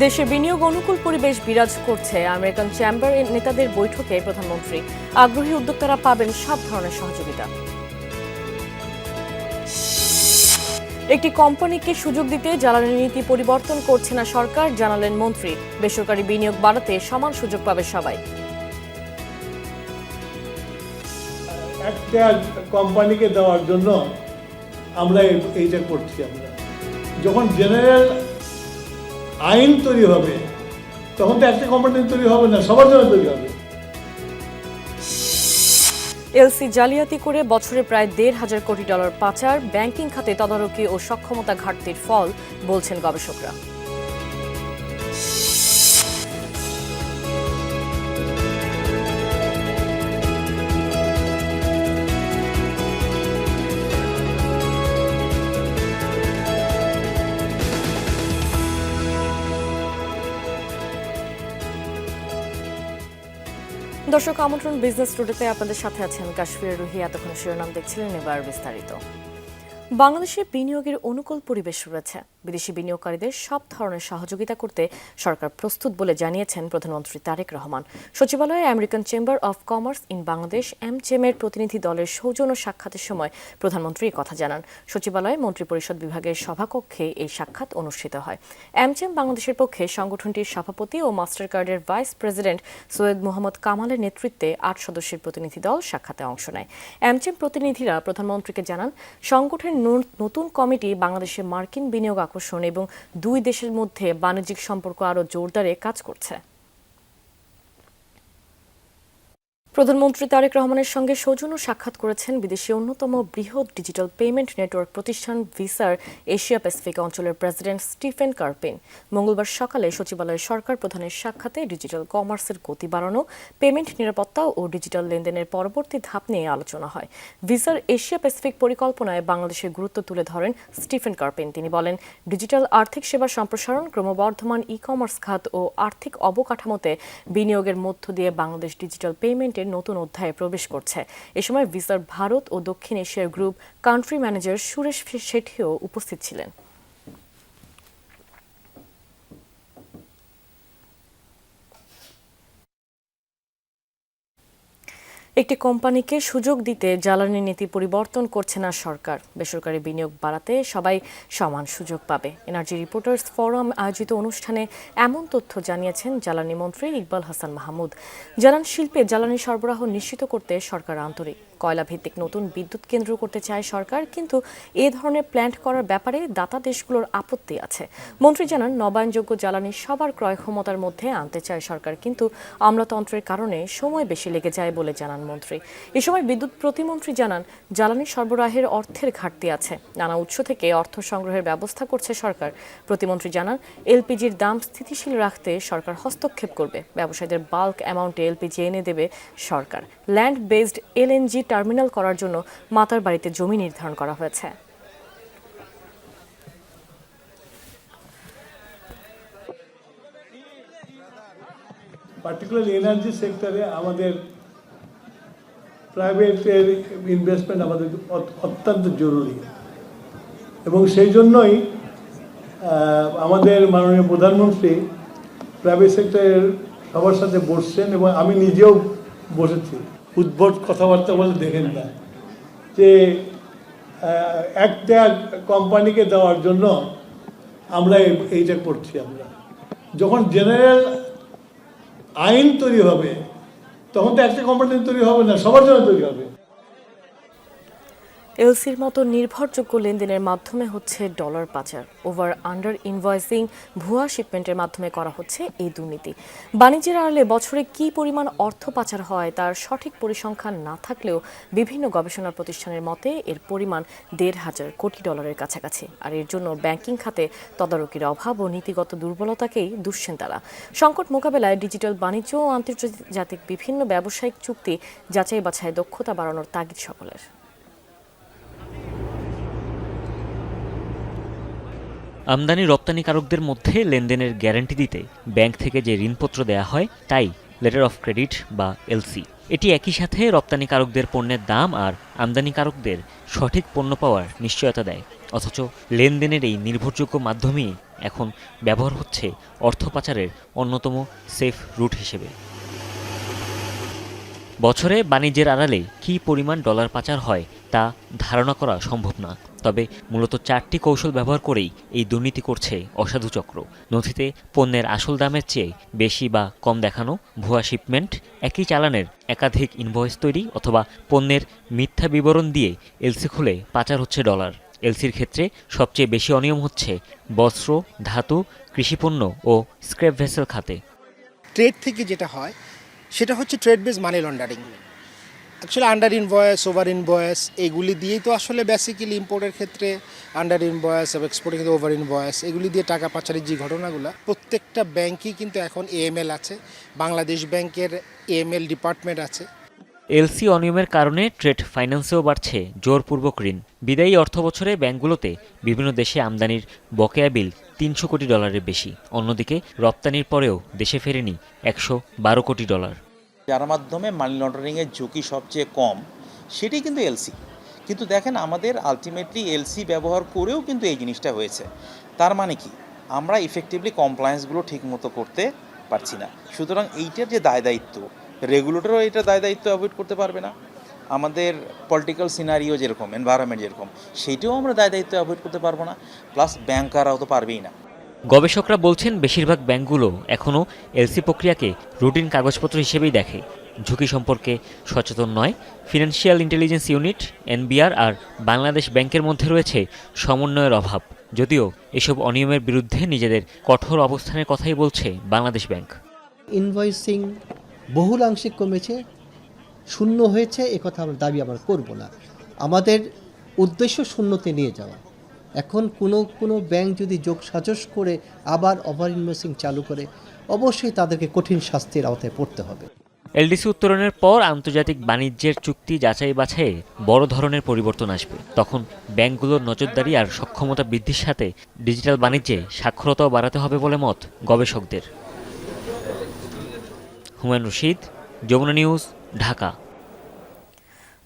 দেশে বিনিয়োগ অনুকূল পরিবেশ বিরাজ করছে। আমেরিকান চেম্বার নেতাদের বৈঠকে প্রধানমন্ত্রী আগ্রহী উদ্যোক্তারা পাবেন সব ধরনের সহযোগিতা। একটি কোম্পানিকে সুযোগ দিতে জ্বালানি নীতি পরিবর্তন করছে না সরকার, জানালেন মন্ত্রী। বেসরকারি বিনিয়োগ বাড়াতে সমান সুযোগ পাবে সবাই। একটা কোম্পানিকে দেওয়ার জন্য আমরা এইটা করছি। আমরা যখন জেনারেল আইন তৈরি হবে তখন তো একটা কোম্পানি তৈরি হবে না, সবার জন্য তৈরি হবে। এলসি জালিয়াতি করে বছরে প্রায় $1,500 কোটি পাচার, ব্যাংকিং খাতে তদারকি ও সক্ষমতা ঘাটতির ফল বলছেন গবেষকরা। দর্শক, আমন্ত্রণ বিজনেস টুডেতে। আপনাদের সাথে আছেন কাশ্মীর রুহি। এতক্ষণ শিরোনাম দেখছিলেন, এবার বিস্তারিত। বাংলাদেশে বিনিয়োগের অনুকূল পরিবেশ রয়েছে। বিদেশি বিনিয়োগকারীদের সব ধরনের সহযোগিতা করতে সরকার প্রস্তুত বলে জানিয়েছেন প্রধানমন্ত্রী তারেক রহমান। সচিবালয়ে American Chamber of Commerce in Bangladesh এমচেমের প্রতিনিধি দলের সৌজন্য সাক্ষাতের সময় প্রধানমন্ত্রী কথা জানান। সচিবালয়ে মন্ত্রিপরিষদ বিভাগের সভাকক্ষে এই সাক্ষাৎ অনুষ্ঠিত হয়। এমচেম বাংলাদেশের পক্ষে সংগঠনটির সভাপতি ও মাস্টার কার্ডের ভাইস প্রেসিডেন্ট সৈয়দ মোহাম্মদ কামালের নেতৃত্বে 8 সদস্যের প্রতিনিধি দল সাক্ষাতে অংশ নেয়। এমচেম প্রতিনিধিরা প্রধানমন্ত্রীকে জানান, সংগঠনের নতুন কমিটি বাংলাদেশে মার্কিন বিনিয়োগ আকর্ষণ এবং দুই দেশের মধ্যে বাণিজ্যিক সম্পর্ক আরও জোরদারে কাজ করছে। প্রধানমন্ত্রী তারেক রহমানের সঙ্গে সৌজন্য সাক্ষাৎ করেছেন বিদেশে অন্যতম বৃহৎ ডিজিটাল পেমেন্ট নেটওয়ার্ক প্রতিষ্ঠান ভিসার এশিয়া প্যাসিফিক অঞ্চলের প্রেসিডেন্ট স্টিফেন কার্পেন। মঙ্গলবার সকালে সচিবালয়ে সরকার প্রধানের সাক্ষাতে ডিজিটাল কমার্সের গতি বাড়ানো, পেমেন্ট নিরাপত্তা ও ডিজিটাল লেনদেনের পরবর্তী ধাপ নিয়ে আলোচনা হয়। ভিসার এশিয়া প্যাসিফিক পরিকল্পনায় বাংলাদেশের গুরুত্ব তুলে ধরেন স্টিফেন কার্পেন। তিনি বলেন, ডিজিটাল আর্থিক সেবা সম্প্রসারণ, ক্রমবর্ধমান ই কমার্স খাত ও আর্থিক অবকাঠামোতে বিনিয়োগের মধ্য দিয়ে বাংলাদেশ ডিজিটাল পেমেন্টের নতুন অধ্যায়ে প্রবেশ করছে। এ সময় ভিসার ভারত ও দক্ষিণ এশিয়ার গ্রুপ কান্ট্রি ম্যানেজার সুরেশ শেঠিও উপস্থিত ছিলেন। একটি কোম্পানিকে সুযোগ দিতে জ্বালানি নীতি পরিবর্তন করছে না সরকার। বেসরকারি বিনিয়োগ বাড়াতে সবাই সমান সুযোগ পাবে। এনার্জি রিপোর্টার্স ফোরাম আয়োজিত অনুষ্ঠানে এমন তথ্য জানিয়েছেন জ্বালানি মন্ত্রী ইকবাল হাসান মাহমুদ। জানান, শিল্পে জ্বালানি সরবরাহ নিশ্চিত করতে সরকার আন্তরিক। কয়লা ভিত্তিক নতুন বিদ্যুৎ কেন্দ্র করতে চায় সরকার, কিন্তু এ ধরনের প্ল্যান্ট করার ব্যাপারে দাতা দেশগুলোর আপত্তি আছে। মন্ত্রী জানান, নবায়নযোগ্য জ্বালানি সবার ক্রয় ক্ষমতার মধ্যে আনতে চায় সরকার, কিন্তু আমলাতন্ত্রের কারণে সময় বেশি লেগে যায় বলে জানান মন্ত্রী। এ সময় বিদ্যুৎ প্রতিমন্ত্রী জানান, জ্বালানি সরবরাহের অর্থের ঘাটতি আছে, নানা উৎস থেকে অর্থ সংগ্রহের ব্যবস্থা করছে সরকার। প্রতিমন্ত্রী জানান, এলপিজির দাম স্থিতিশীল রাখতে সরকার হস্তক্ষেপ করবে। ব্যবসায়ীদের বাল্ক অ্যামাউন্টে এলপিজি এনে দেবে সরকার। ল্যান্ড বেসড এলএনজি টার্মিনাল করার জন্য মাতার বাড়িতে জমি নির্ধারণ করা হয়েছে। পার্টিকুলারলি এনার্জি সেক্টরে আমাদের প্রাইভেটের ইনভেস্টমেন্ট আমাদের অত্যন্ত জরুরি, এবং সেই জন্যই আমাদের মাননীয় প্রধানমন্ত্রী প্রাইভেট সেক্টরের সবার সাথে বসছেন, এবং আমি নিজেও বসেছি। উদ্ভট কথাবার্তা বলে দেখেন না, যে একটা কোম্পানিকে দেওয়ার জন্য আমরা এইটা করছি। আমরা যখন জেনারেল আইন তৈরি হবে তখন তো একটা কোম্পানি তৈরি হবে না, সবার জন্য তৈরি হবে। এলসির মতো নির্ভরযোগ্য লেনদেনের মাধ্যমে হচ্ছে ডলার পাচার, ওভার আন্ডার ইনভয়েসিং, ভুয়া শিপমেন্টের মাধ্যমে করা হচ্ছে এই দুর্নীতি। বাণিজ্যের আড়ালে বছরে কী পরিমাণ অর্থ পাচার হয় তার সঠিক পরিসংখ্যান না থাকলেও বিভিন্ন গবেষণা প্রতিষ্ঠানের মতে এর পরিমাণ $1,500 কোটি কাছাকাছি। আর এর জন্য ব্যাংকিং খাতে তদারকির অভাব ও নীতিগত দুর্বলতাকেই দুষছেন তারা। সংকট মোকাবেলায় ডিজিটাল বাণিজ্য ও আন্তর্জাতিক বিভিন্ন ব্যবসায়িক চুক্তি যাচাই বাছাই দক্ষতা বাড়ানোর তাগিদ সকলের। আমদানি রপ্তানিকারকদের মধ্যে লেনদেনের গ্যারান্টি দিতে ব্যাংক থেকে যে ঋণপত্র দেয়া হয় তাই লেটার অফ ক্রেডিট বা এলসি। এটি একই সাথে রপ্তানিকারকদের পণ্যের দাম আর আমদানিকারকদের সঠিক পণ্য পাওয়ার নিশ্চয়তা দেয়। অথচ লেনদেনের এই নির্ভরযোগ্য মাধ্যমই এখন ব্যবহার হচ্ছে অর্থ পাচারের অন্যতম সেফ রুট হিসেবে। বছরে বাণিজ্যের আড়ালে কী পরিমাণ ডলার পাচার হয় তা ধারণা করা সম্ভব না। তবে মূলত 4টি কৌশল ব্যবহার করেই এই দুর্নীতি করছে অসাধু চক্র। নথিতে পণ্যের আসল দামের চেয়ে বেশি বা কম দেখানো, ভুয়া শিপমেন্ট, একই চালানের একাধিক ইনভয়েস তৈরি অথবা পণ্যের মিথ্যা বিবরণ দিয়ে এলসি খুলে পাচার হচ্ছে ডলার। এলসির ক্ষেত্রে সবচেয়ে বেশি অনিয়ম হচ্ছে বস্ত্র, ধাতু, কৃষিপণ্য ও স্ক্র্যাপ ভেসেল খাতে। ট্রেড থেকে যেটা হয় সেটা হচ্ছে trade base money laundering. Actually under invoice, over invoice এগুলি দিয়েই তো আসলে বেসিক্যালি ইম্পোর্টের ক্ষেত্রে আন্ডার ইনভয়েস এবং এক্সপোর্টের ক্ষেত্রে ওভার ইনভয়েস, এগুলি দিয়ে টাকা পাচারের যে ঘটনাগুলো, প্রত্যেকটা ব্যাংকই কিন্তু এখন এএমএল আছে। বাংলাদেশ ব্যাংকের এএমএল ডিপার্টমেন্ট আছে। এলসি অনিয়মের কারণে ট্রেড ফাইন্যান্সেও বাড়ছে জোরপূর্বক ঋণ। বিদায়ী অর্থবছরে ব্যাংকগুলোতে বিভিন্ন দেশে আমদানির বকেয়া বিল 300 কোটি ডলারের বেশি। অন্যদিকে রপ্তানির পরেও দেশে ফেরেনি 112 কোটি ডলার। যার মাধ্যমে মানি লন্ডারিংয়ের ঝুঁকি সবচেয়ে কম সেটি কিন্তু এলসি। কিন্তু দেখেন আমাদের আলটিমেটলি এলসি ব্যবহার করেও কিন্তু এই জিনিসটা হয়েছে। তার মানে কি আমরা ইফেক্টিভলি কমপ্লায়েন্সগুলো ঠিকমতো করতে পারছি না। সুতরাং এইটার যে দায় দায়িত্ব, রেগুলেটরও এটা দায় দায়িত্ব অ্যাভয়েড করতে পারবে না। আমাদের পলিটিক্যাল সিনারিও যেরকম, এনভায়রনমেন্ট যেরকম, সেইটাও আমরা দায় দায়িত্ব অ্যাভয়েড করতে পারবো না। প্লাস ব্যাংকাররাও তো পারবেই না। গবেষকরা বলছেন বেশিরভাগ ব্যাংকগুলো এখনও এলসি প্রক্রিয়াকে রুটিন কাগজপত্র হিসেবেই দেখে। ঝুঁকি সম্পর্কে সচেতন নয়। ফিনান্সিয়াল ইন্টেলিজেন্স ইউনিট, এনবিআর আর বাংলাদেশ ব্যাংকের মধ্যে রয়েছে সমন্বয়ের অভাব। যদিও এসব অনিয়মের বিরুদ্ধে নিজেদের কঠোর অবস্থানের কথাই বলছে বাংলাদেশ ব্যাংক। ইনভয়েসিং বহুলাংশিক কমেছে, শূন্য হয়েছে, একথা আমরা দাবি আমরা করব না। আমাদের উদ্দেশ্য শূন্যতে নিয়ে যাওয়া। এখন কোনো ব্যাংক যদি যোগসাজশ করে আবার ওভার ইনভয়েসিং চালু করে, অবশ্যই তাদেরকে কঠিন শাস্তির আওতায় পড়তে হবে। এলডিসি উত্তরণের পর আন্তর্জাতিক বাণিজ্যের চুক্তি যাচাই বাছাইয়ে বড় ধরনের পরিবর্তন আসবে। তখন ব্যাংকগুলোর নজরদারি আর সক্ষমতা বৃদ্ধির সাথে ডিজিটাল বাণিজ্যে সাক্ষরতাও বাড়াতে হবে বলে মত গবেষকদের। হুমায়ুন রশিদ, যমুনা নিউজ, ঢাকা।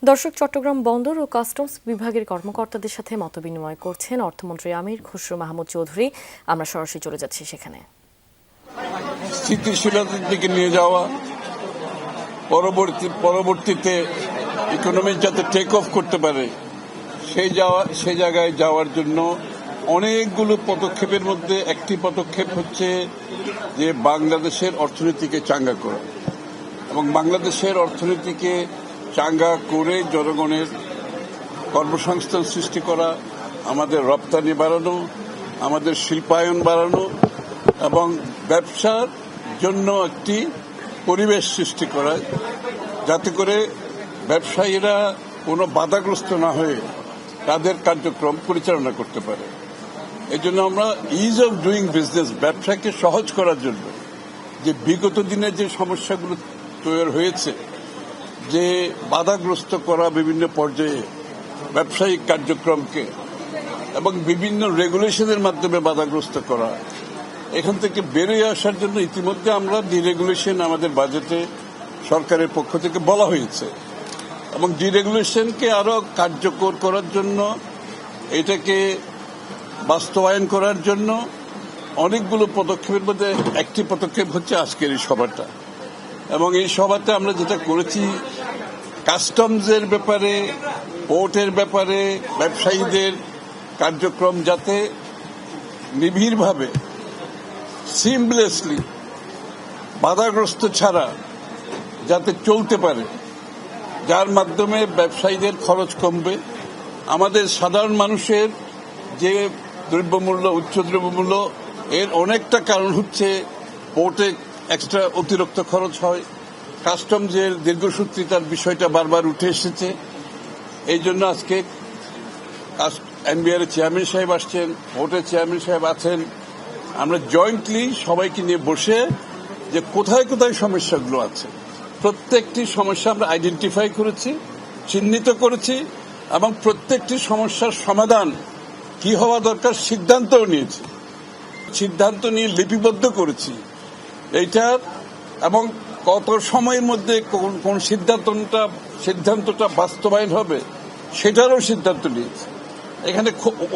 দর্শক, চট্টগ্রাম বন্দর ও কাস্টমস বিভাগের কর্মকর্তাদের সাথে মতবিনিময় করছেন অর্থমন্ত্রী আমির খসরু মাহমুদ চৌধুরী। আমরা সরাসরি চলে যাচ্ছি সেখানে। স্থিতিশীলতার দিকে নিয়ে যাওয়া, পরবর্তীতে ইকোনমি যাতে টেক অফ করতে পারে সেই জায়গায় যাওয়ার জন্য অনেকগুলো পদক্ষেপের মধ্যে একটি পদক্ষেপ হচ্ছে যে বাংলাদেশের অর্থনীতিকে চাঙ্গা করা, এবং বাংলাদেশের অর্থনীতিকে চাঙ্গা করে জনগণের কর্মসংস্থান সৃষ্টি করা, আমাদের রপ্তানি বাড়ানো, আমাদের শিল্পায়ন বাড়ানো এবং ব্যবসার জন্য একটি পরিবেশ সৃষ্টি করা, যাতে করে ব্যবসায়ীরা কোনো বাধাগ্রস্ত না হয়ে তাদের কার্যক্রম পরিচালনা করতে পারে। এই জন্য আমরা ইজ অফ ডুইং বিজনেস, ব্যবসাকে সহজ করার জন্য যে বিগত দিনে যে সমস্যাগুলো তৈরি হয়েছে, যে বাধাগ্রস্ত করা বিভিন্ন পর্যায়ে ব্যবসায়িক কার্যক্রমকে এবং বিভিন্ন রেগুলেশনের মাধ্যমে বাধাগ্রস্ত করা, এখান থেকে বেরিয়ে আসার জন্য ইতিমধ্যে আমরা ডিরেগুলেশন আমাদের বাজেটে সরকারের পক্ষ থেকে বলা হয়েছে, এবং ডিরেগুলেশনকে আরো কার্যকর করার জন্য, এটাকে বাস্তবায়ন করার জন্য অনেকগুলো পদক্ষেপের মধ্যে একটি পদক্ষেপ হচ্ছে আজকের এই সভাটা। এবং এই সভাতে আমরা যেটা করেছি, কাস্টমসের ব্যাপারে, পোর্টের ব্যাপারে ব্যবসায়ীদের কার্যক্রম যাতে নিবিড়ভাবে, সিমলেসলি, বাধাগ্রস্ত ছাড়া যাতে চলতে পারে, যার মাধ্যমে ব্যবসায়ীদের খরচ কমবে। আমাদের সাধারণ মানুষের যে দ্রব্যমূল্য, উচ্চ দ্রব্যমূল্য, এর অনেকটা কারণ হচ্ছে পোর্টে এক্সট্রা অতিরিক্ত খরচ হয়, কাস্টমসের দীর্ঘসূত্রিতার বিষয়টা বারবার উঠে এসেছে। এই জন্য আজকে এনবিআর এর চেয়ারম্যান সাহেব আসছেন, পোর্টের চেয়ারম্যান সাহেব আছেন, আমরা জয়েন্টলি সবাইকে নিয়ে বসে যে কোথায় কোথায় সমস্যাগুলো আছে, প্রত্যেকটি সমস্যা আমরা আইডেন্টিফাই করেছি, চিহ্নিত করেছি, এবং প্রত্যেকটি সমস্যার সমাধান কি হওয়া দরকার সিদ্ধান্তও নিয়েছি। সিদ্ধান্ত নিয়ে লিপিবদ্ধ করেছি এইটার, এবং কত সময়ের মধ্যে কোন কোন সিদ্ধান্তটা বাস্তবায়ন হবে সেটারও সিদ্ধান্ত নিয়েছে। এখানে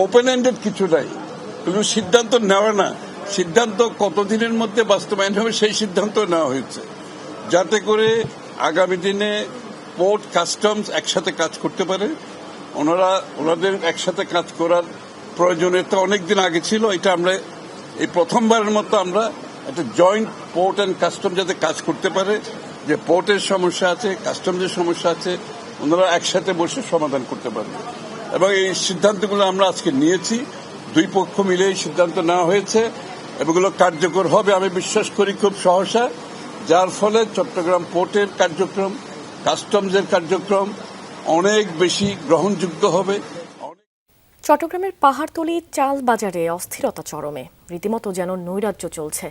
ওপেন এন্ডেড কিছু নাই, কিন্তু সিদ্ধান্ত নেওয়া না, সিদ্ধান্ত কতদিনের মধ্যে বাস্তবায়ন হবে সেই সিদ্ধান্ত নেওয়া হয়েছে, যাতে করে আগামী দিনে পোর্ট কাস্টমস একসাথে কাজ করতে পারে। ওনাদের একসাথে কাজ করার প্রয়োজনীয়তা অনেকদিন আগে ছিল, এটা আমরা এই প্রথমবারের মতো আমরা একটা জয়েন্ট পোর্ট অ্যান্ড কাস্টম যাতে কাজ করতে পারে, যে পোর্টের সমস্যা আছে, কাস্টমসের সমস্যা আছে, ওনারা একসাথে বসে সমাধান করতে পারবে। এবং এই সিদ্ধান্তগুলো আমরা আজকে নিয়েছি, দুই পক্ষ মিলে এই সিদ্ধান্ত নেওয়া হয়েছে, এগুলো কার্যকর হবে আমি বিশ্বাস করি খুব সহসা, যার ফলে চট্টগ্রাম পোর্টের কার্যক্রম, কাস্টমসের কার্যক্রম অনেক বেশি গ্রহণযোগ্য হবে। চট্টগ্রামের পাহাড়তলী চাল বাজারে অস্থিরতা চরমে, রীতিমতো যেন নৈরাজ্য চলছে।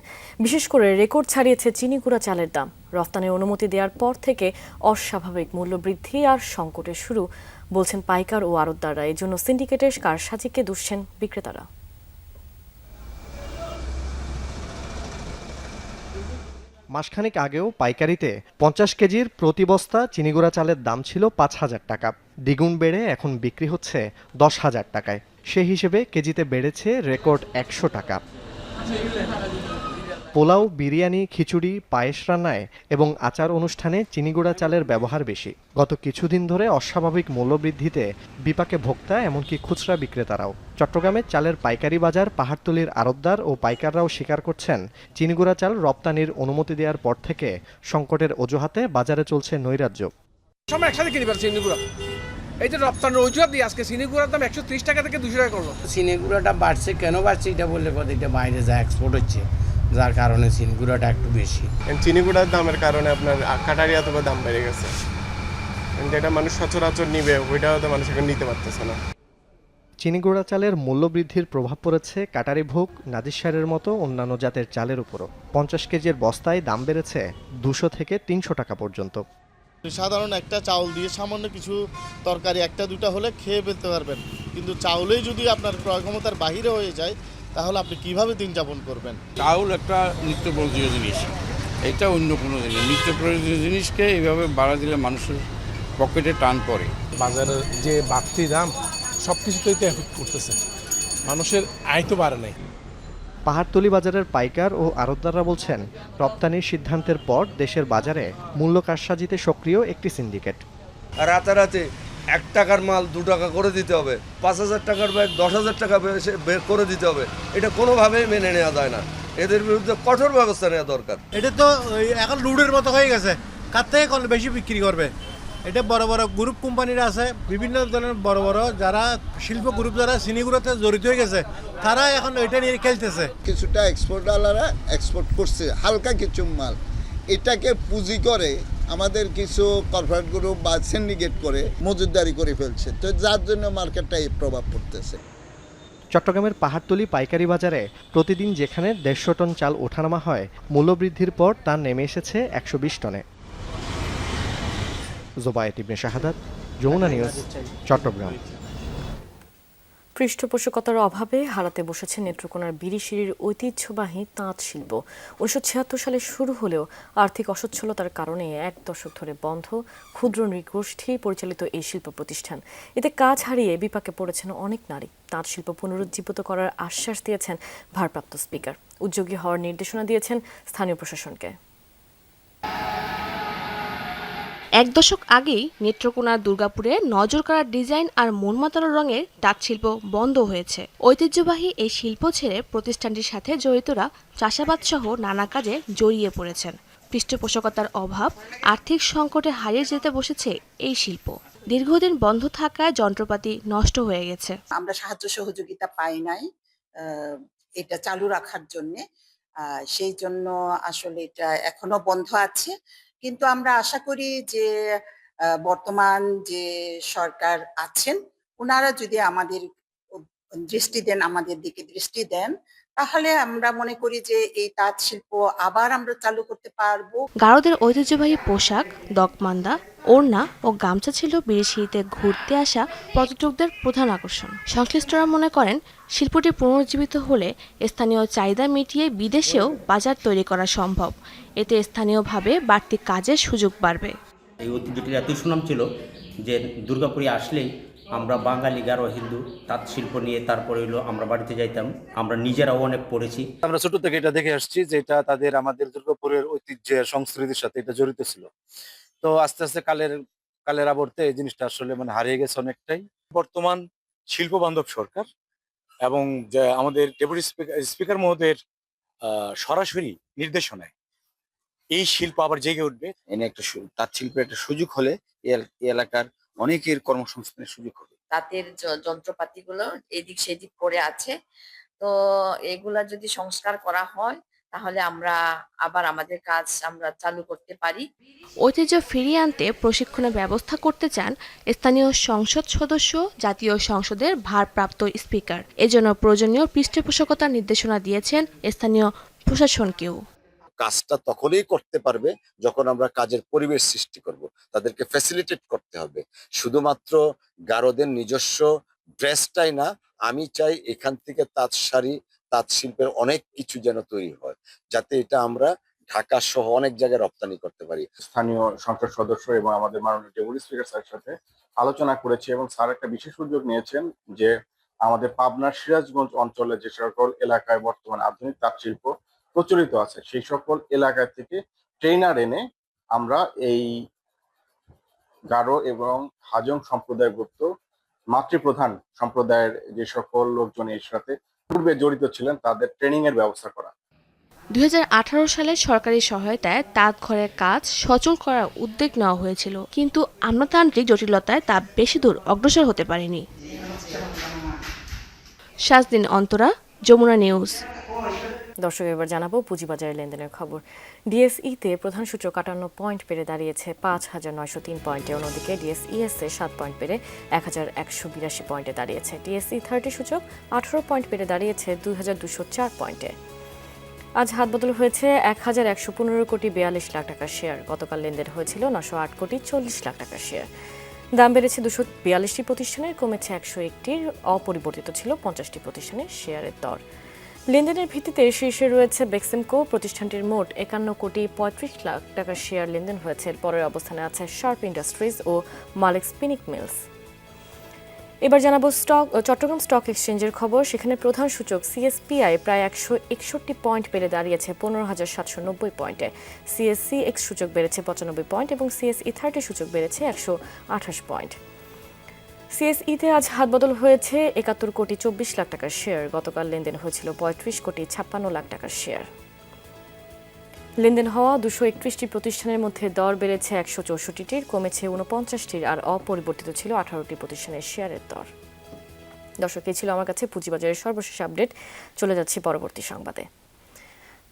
বিশেষ করে রেকর্ড ছাড়িয়েছে চিনিগুড়া চালের দাম। রফতানির অনুমতি দেওয়ার পর থেকে অস্বাভাবিক মূল্যবৃদ্ধি আর সংকটের শুরু বলছেন পাইকার ও আড়তদাররা। এই জন্য সিন্ডিকেটের কারসাজিকে দুষছেন বিক্রেতারা। মাসখানেক আগেও পাইকারিতে 50 কেজির প্রতি বস্তা চিনিগুড়া চালের দাম ছিল 5,000 টাকা, দ্বিগুণ বেড়ে এখন বিক্রি হচ্ছে 10,000 টাকায়। সে হিসেবে কেজিতে বেড়েছে রেকর্ড 100 টাকা। পোলাও, বিরিয়ানি, খিচুড়ি, পায়েস রান্নায় এবং আচার অনুষ্ঠানে চিনিগুড়া চালের ব্যবহার বেশি। গত কিছুদিন ধরে অস্বাভাবিক মূল্যবৃদ্ধিতে বিপাকে ভোক্তা, এমনকি খুচরা বিক্রেতারাও। চট্টগ্রামে চালের পাইকারি বাজার পাহাড়তলীর আড়তদার ও পাইকাররাও স্বীকার করছেন, চিনিগুড়া চাল রপ্তানির অনুমতি দেওয়ার পর থেকে সংকটের অজুহাতে বাজারে চলছে নৈরাজ্য। সময় একসাথে কিনে পারছি চিনিগুড়া, এই যে রপ্তানির অজুহাত দিয়ে আজকে চিনিগুড়ার দাম 130 টাকা থেকে 200 টাকা করলো। চিনিগুড়াটা বাড়ছে, কেন বাড়ছে এটা বললে কথা, এটা বাইরে যা এক্সপোর্ট হচ্ছে, যার কারণে চিনিগুড়াটা একটু বেশি। চিনিগুড়ার দামের কারণে আপনার কাটারিয়া তো দাম বেড়ে গেছে, যেটা মানুষ সচরাচর নিবে ওইটাও তো মানুষ এখন নিতে পারতেছে না। চিনিগুড়া চালের মূল্যবৃদ্ধির প্রভাব পড়েছে কাটারি ভোগ, নাজিরশাহের মতো অন্যান্য জাতের চালের উপরও। 50 কেজির বস্তায় দাম বেড়েছে 200 থেকে 300 টাকা পর্যন্ত। সাধারণ একটা চাউল দিয়ে সামান্য কিছু তরকারি একটা দুটা হলে খেয়ে ফেলতে পারবেন, কিন্তু চাউলেই যদি আপনার ক্রয় ক্ষমতার বাহিরে হয়ে যায় তাহলে আপনি কিভাবে দিন যাপন করবেন? চাউল একটা নিত্য প্রয়োজনীয় জিনিস, এটা অন্য কোনো জিনিস। নিত্য প্রয়োজনীয় জিনিসকে এইভাবে বাড়া দিলে মানুষের পকেটে টান পড়ে। বাজারের যে বাড়তি দাম সব কিছুতেই তো এফেক্ট করতেছে, মানুষের আয় তো বাড়ে নাই। পাহাড়তলী বাজারের পাইকার ও আড়তদাররা বলছেন, রপ্তানির সিদ্ধান্তের পর দেশের বাজারে মূল্য কারসাজিতে সক্রিয় একটি সিন্ডিকেট। রাতারাতি 1 টাকার মাল 2 টাকা করে দিতে হবে, 5,000 টাকার ব্যাগ 10,000 টাকা বের করে দিতে হবে, এটা কোনোভাবেই মেনে নেওয়া যায় না। এদের বিরুদ্ধে কঠোর ব্যবস্থা নেওয়া দরকার। এটা তো এখন লুডের মতো হয়ে গেছে, কার থেকে কত বেশি বিক্রি করবে। এটা বড় বড় গ্রুপ কোম্পানিরা আছে, বিভিন্ন ধরনের বড় বড় যারা শিল্প গ্রুপ যারা চিনিগুড়াতে জড়িত হয়ে গেছে, তারা এখন এটা নিয়ে খেলতেছে। কিছুটা এক্সপোর্টাররা এক্সপোর্ট করছে হালকা কিছু মাল, এটাকে পুঁজি করে আমাদের কিছু কর্পোরেট গ্রুপ বা সিন্ডিকেট করে মজুতদারি করে ফেলছে, তো যার জন্য মার্কেটটা এই প্রভাব পড়তেছে। চট্টগ্রামের পাহাড়তলী পাইকারি বাজারে প্রতিদিন যেখানে 150 টন চাল ওঠানামা হয়, মূল্যবৃদ্ধির পর তা নেমে এসেছে 120 টনে। জোবায়েত ইবনে শাহাদাত, যমুনা নিউজ, চট্টগ্রাম। পৃষ্ঠপোষকতার অভাবে হারাতে বসেছে নেত্রকোনার বিরিশিরির ঐতিহ্যবাহী তাঁত শিল্প। 1976 সালে শুরু হলেও আর্থিক অসচ্ছলতার কারণে 1 দশক ধরে বন্ধ ক্ষুদ্র নৃগোষ্ঠী পরিচালিত এই শিল্প প্রতিষ্ঠান। এতে কাজ হারিয়ে বিপাকে পড়েছেন অনেক নারী। তাঁত শিল্প পুনরুজ্জীবিত করার আশ্বাস দিয়েছেন ভারপ্রাপ্ত স্পিকার। উদ্যোগী হওয়ার নির্দেশনা দিয়েছেন স্থানীয় প্রশাসনকে। 1 দশক আগেই নেত্রকোনার দুর্গাপুরে নজরকাড়া ডিজাইন আর মনমাতানো রঙের তাঁত শিল্প বন্ধ হয়েছে। ঐতিহ্যবাহী এই শিল্প ছেড়ে প্রতিষ্ঠানটির সাথে জড়িতরা চাষাবাদ সহ নানা কাজে জড়িয়ে পড়েছেন। পৃষ্ঠপোষকতার অভাব, আর্থিক সংকটে হারিয়ে যেতে বসেছে এই শিল্প। দীর্ঘদিন বন্ধ থাকায় যন্ত্রপাতি নষ্ট হয়ে গেছে। আমরা সাহায্য সহযোগিতা পাই নাই এটা চালু রাখার জন্য, সেই জন্য আসলে এটা এখনো বন্ধ আছে। কিন্তু আমরা আশা করি যে বর্তমান যে সরকার আছেন ওনারা যদি আমাদের দৃষ্টি দেন, আমাদের দিকে দৃষ্টি দেন, তাহলে আমরা মনে করি যে এই তাঁত শিল্প আবার আমরা চালু করতে পারবো। গারোদের ঐতিহ্যবাহী পোশাক, দকমান্দা, ওড়না ও গামছা ছিল বিদেশিতে ঘুরতে আসা পর্যটকদের প্রধান আকর্ষণ। সংশ্লিষ্টরা মনে করেন শিল্পটি পুনরুজ্জীবিত হলে স্থানীয় চাহিদা মিটিয়ে বিদেশেও বাজার তৈরি করা সম্ভব। এতে স্থানীয়ভাবে বাড়তি কাজের সুযোগ বাড়বে। এই ঐতিহ্যটির এতই সুনাম ছিল যে দুর্গাপুরে আসলেই আমরা বাঙালি গারো হিন্দু তাঁত শিল্প নিয়ে তারপরে হলো আমরা বাড়িতে যাইতাম। আমরা নিজেরাও অনেক পড়েছি। আমরা ছোট থেকে এটা দেখে আসছি যে এটা তাদের আমাদের দুর্গাপুরের ঐতিহ্যের সংস্কৃতির সাথে এটা জড়িত ছিল। তো আস্তে আস্তে কালের আবর্তে এই জিনিসটা আসলে হারিয়ে গেছে অনেকটাই। বর্তমান শিল্প বান্ধব সরকার এবং যে আমাদের ডেপুটি স্পিকার মহোদয়ের সরাসরি নির্দেশনায় এই শিল্প আবার জেগে উঠবে। এনে একটা তাঁত শিল্পের একটা সুযোগ হলে এই এলাকার অনেকের কর্মসংস্থানের সুযোগ হবে। তাঁতের যন্ত্রপাতিগুলো এদিক সেদিক করে আছে, তো এগুলা যদি সংস্কার করা হয় তাহলে আমরা আবার আমাদের কাজ আমরা চালু করতে পারি। ঐতিহ্য ফিরিয়ে আনতে প্রশিক্ষণের ব্যবস্থা করতে চান স্থানীয় সংসদ সদস্য, জাতীয় সংসদের ভারপ্রাপ্ত স্পিকার। এজন্য প্রয়োজনীয় পৃষ্ঠপোষকতার নির্দেশনা দিয়েছেন স্থানীয় প্রশাসনকেও। কাজটা তখনই করতে পারবে যখন আমরা কাজের পরিবেশ সৃষ্টি করব, তাদেরকে ফ্যাসিলিটেট করতে হবে। শুধুমাত্র গারোদের নিজস্ব ড্রেসটাই না, আমি চাই এখান থেকে তাঁত শাড়ি, তাঁত শিল্পের অনেক কিছু যেন তৈরি হয়, যাতে এটা আমরা ঢাকা সহ অনেক জায়গায় রপ্তানি করতে পারি। স্থানীয় সংসদ সদস্য এবং আমাদের মাননীয় ডেপুটি স্পিকার স্যারের সাথে আলোচনা করেছি এবং স্যার একটা বিশেষ উদ্যোগ নিয়েছেন যে আমাদের পাবনার সিরাজগঞ্জ অঞ্চলে যে সকল এলাকায় বর্তমান আধুনিক তাঁত শিল্প প্রচলিত আছে সেই সকল এলাকা থেকে ট্রেনার এনে আমরা এই গারো এবং হাজং সম্প্রদায়ভুক্ত মাতৃপ্রধান সম্প্রদায়ের যে সকল লোকজন এর সাথে পূর্বে জড়িত ছিলেন তাদের ট্রেনিং এর ব্যবস্থা করা। 2018 সালে সরকারি সহায়তায় তাঁত ঘরের কাজ সচল করার উদ্যোগ নেওয়া হয়েছিল, কিন্তু আমলাতান্ত্রিক জটিলতায় তা বেশি দূর অগ্রসর হতে পারেনি। শাজদিন অন্তরা, যমুনা নিউজ। দর্শক, এবার জানাবো পুঁজিবাজারের লেনদেনের খবর। ডিএসইতে প্রধান সূচক 58 পয়েন্ট বেড়ে দাঁড়িয়েছে 5,903 পয়েন্টে। অন্যদিকে ডিএসইএসএ 7 পয়েন্ট বেড়ে 1,182 পয়েন্টে দাঁড়িয়েছে। ডিএসই 30 সূচক 18 পয়েন্ট বেড়ে দাঁড়িয়েছে 2,204 পয়েন্টে। আজ হাত বদল হয়েছে 1,115 কোটি 42 লাখ টাকার শেয়ার। গতকাল লেনদেন হয়েছিল 908 কোটি 40 লাখ টাকার শেয়ার। দাম বেড়েছে 242টি প্রতিষ্ঠানের, কমেছে 101টির, অপরিবর্তিত ছিল 50টি প্রতিষ্ঠানের শেয়ারের দর। লেনদেনের ভিত্তিতে শীর্ষে রয়েছে বেক্সিমকো। প্রতিষ্ঠানটির মোট 51 কোটি 35 লাখ টাকার শেয়ার লেনদেন হয়েছে। পরের অবস্থানে আছে শার্প ইন্ডাস্ট্রিজ ও মালিক স্পিনিং মিলস। এবার জানাবো চট্টগ্রাম স্টক এক্সচেঞ্জের খবর। সেখানে প্রধান সূচক সিএসপিআই প্রায় 161 পয়েন্ট বেড়ে দাঁড়িয়েছে 15,790 পয়েন্টে। সিএসসি এক্স সূচক বেড়েছে 95 পয়েন্ট এবং সিএসই 30 সূচক বেড়েছে 128 পয়েন্ট। সিএসইতে আজ হাত বদল হয়েছে 71 কোটি 24 লাখ টাকার শেয়ার। গতকাল লেনদেন হয়েছিল 35 কোটি 56 লাখ টাকার শেয়ার। লেনদেন হওয়া 231টি প্রতিষ্ঠানের মধ্যে দর বেড়েছে 164টির, কমেছে 49টির, আর অপরিবর্তিত ছিল 18টি প্রতিষ্ঠানের শেয়ারের দর। দর্শক, এই ছিল আমার কাছে পুঁজিবাজারের সর্বশেষ আপডেট। চলে যাচ্ছি পরবর্তী সংবাদে।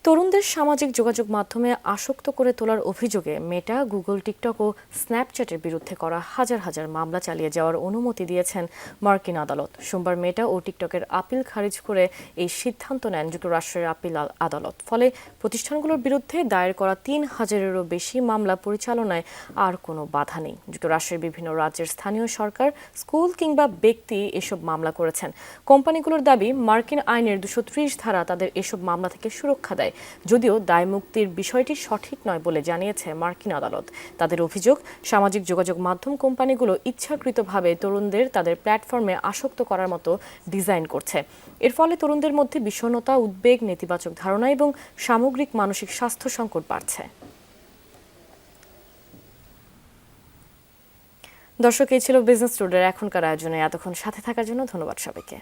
তরুণদের সামাজিক যোগাযোগ মাধ্যমে আসক্ত করে তোলার অভিযোগে মেটা, গুগল, টিকটক ও স্ন্যাপচ্যাটের বিরুদ্ধে করা হাজার হাজার মামলা চালিয়ে যাওয়ার অনুমতি দিয়েছেন মার্কিন আদালত। সোমবার মেটা ও টিকটকের আপিল খারিজ করে এই সিদ্ধান্ত নেন যুক্তরাষ্ট্রের আপিল আদালত। ফলে প্রতিষ্ঠানগুলোর বিরুদ্ধে দায়ের করা 3,000-এরও বেশি মামলা পরিচালনায় আর কোনো বাধা নেই। যুক্তরাষ্ট্রের বিভিন্ন রাজ্যের স্থানীয় সরকার, স্কুল কিংবা ব্যক্তি এসব মামলা করেছেন। কোম্পানিগুলোর দাবি, মার্কিন আইনের 230 ধারা তাদের এসব মামলা থেকে সুরক্ষা দেয়, যদিও দায়মুক্তির বিষয়টি সঠিক নয় বলে জানিয়েছে মার্কিন আদালত। তাদের অভিযোগ, সামাজিক যোগাযোগ মাধ্যম কোম্পানিগুলো ইচ্ছাকৃতভাবে তরুণদের তাদের প্ল্যাটফর্মে আসক্ত করার মতো ডিজাইন করছে। এর ফলে তরুণদের মধ্যে বিষণ্ণতা, উদ্বেগ, নেতিবাচক ধারণা এবং সামগ্রিক মানসিক স্বাস্থ্য সংকট বাড়ছে। দর্শক, এই ছিল বিজনেস টুডের এখনকার আয়োজনে। এতক্ষণ সাথে থাকার জন্য ধন্যবাদ সবাইকে।